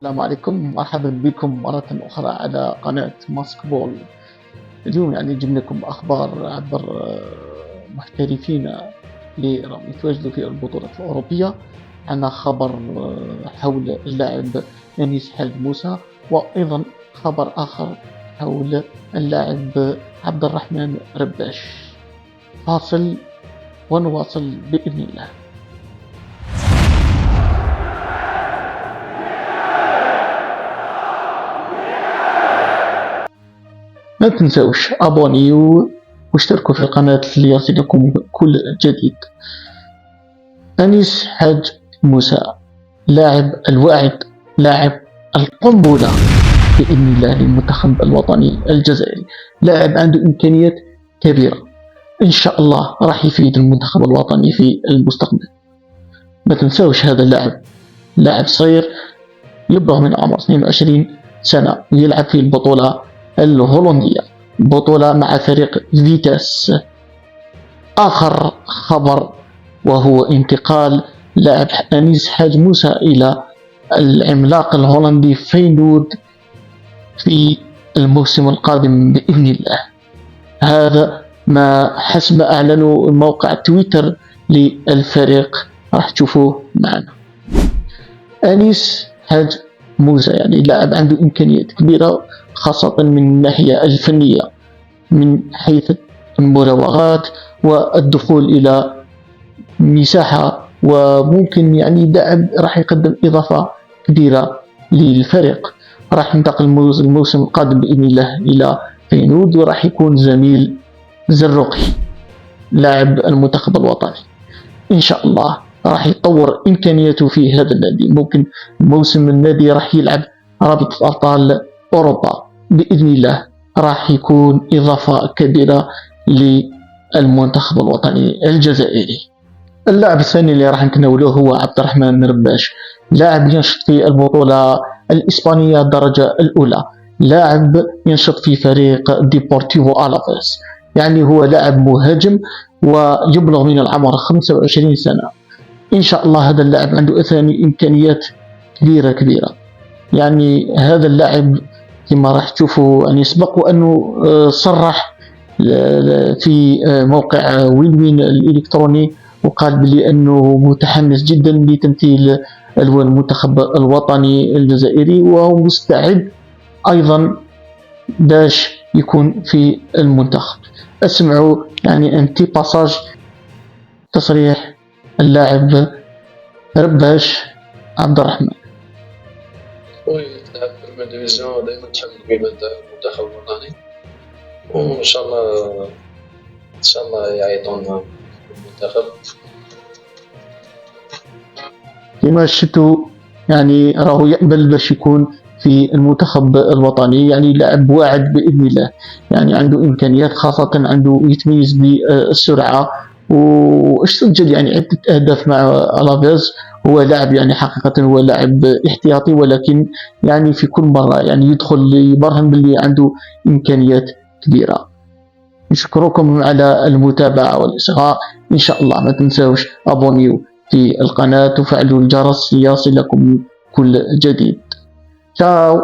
السلام عليكم، مرحبا بكم مرة أخرى على قناة ماسك بول. اليوم جبنا لكم أخبار عبر محترفين اللي راهم يتواجدوا في البطولة الأوروبية. عندنا خبر حول اللاعب أنيس حاج موسى، وأيضا خبر آخر حول اللاعب عبد الرحمن رباش. فاصل ونواصل بإذن الله. ما تنسوش ابونيو واشتركوا في القناة ليصلكم كل جديد. أنيس حاج موسى لاعب الواعد، لاعب القنبلة بإذن الله للمنتخب الوطني الجزائري، لاعب عنده إمكانيات كبيرة إن شاء الله راح يفيد المنتخب الوطني في المستقبل. ما تنسوش هذا اللاعب لاعب صغير يبلغ من عمر 22 سنة ويلعب في البطولة الهولندية، بطولة مع فريق فيتاس. آخر خبر وهو انتقال لاعب أنيس حاج موسى إلى العملاق الهولندي فينورد في الموسم القادم بإذن الله. هذا ما حسب أعلنوا موقع تويتر للفريق، راح تشوفوه معنا. أنيس حاج موسى لاعب عنده إمكانيات كبيرة، خاصة من الناحية الفنية من حيث المراوغات والدخول إلى مساحة، وممكن لاعب راح يقدم إضافة كبيرة للفريق. راح ينتقل الموسم القادم بإذن الله إلى فينورد، وراح يكون زميل زرقي لاعب المنتخب الوطني إن شاء الله. راح يطور إمكانياته في هذا النادي، ممكن موسم النادي راح يلعب رابطة أبطال أوروبا بإذن الله، راح يكون إضافة كبيرة للمنتخب الوطني الجزائري. اللاعب الثاني اللي راح نتناوله هو عبد الرحمن رباش، لاعب ينشط في البطولة الإسبانية الدرجة الأولى، لاعب ينشط في فريق ديبورتيفو ألافيس. هو لاعب مهاجم ويبلغ من العمر 25 سنة. إن شاء الله هذا اللاعب عنده إمكانيات كبيرة. هذا اللاعب كما راح تشوفوا سبق وأنه صرح في موقع وين الإلكتروني، وقال بلي أنه متحمس جدا لتمثيل ألوان المنتخب الوطني الجزائري، وهو مستعد أيضا باش يكون في المنتخب. اسمعوا انتي باساج تصريح اللاعب رباش عبد الرحمن. تلعب في البريمير ديفيزيون دائما تحب المنتخب الوطني، وان شاء الله يعيطونا المنتخب. كما شفتوا راهو يقبل باش يكون في المنتخب الوطني، لاعب واعد بإذن الله، عنده إمكانيات، خاصة عنده يتميز بالسرعة، وسجل عدة أهداف مع ألافيز. هو لاعب حقيقة هو لاعب احتياطي، ولكن في كل مرة يدخل يبرهن باللي عنده إمكانيات كبيرة. نشكركم على المتابعة والإصغاء. إن شاء الله ما تنسوش أبونيو في القناة وفعلوا الجرس ليصلكم كل جديد. تشاو.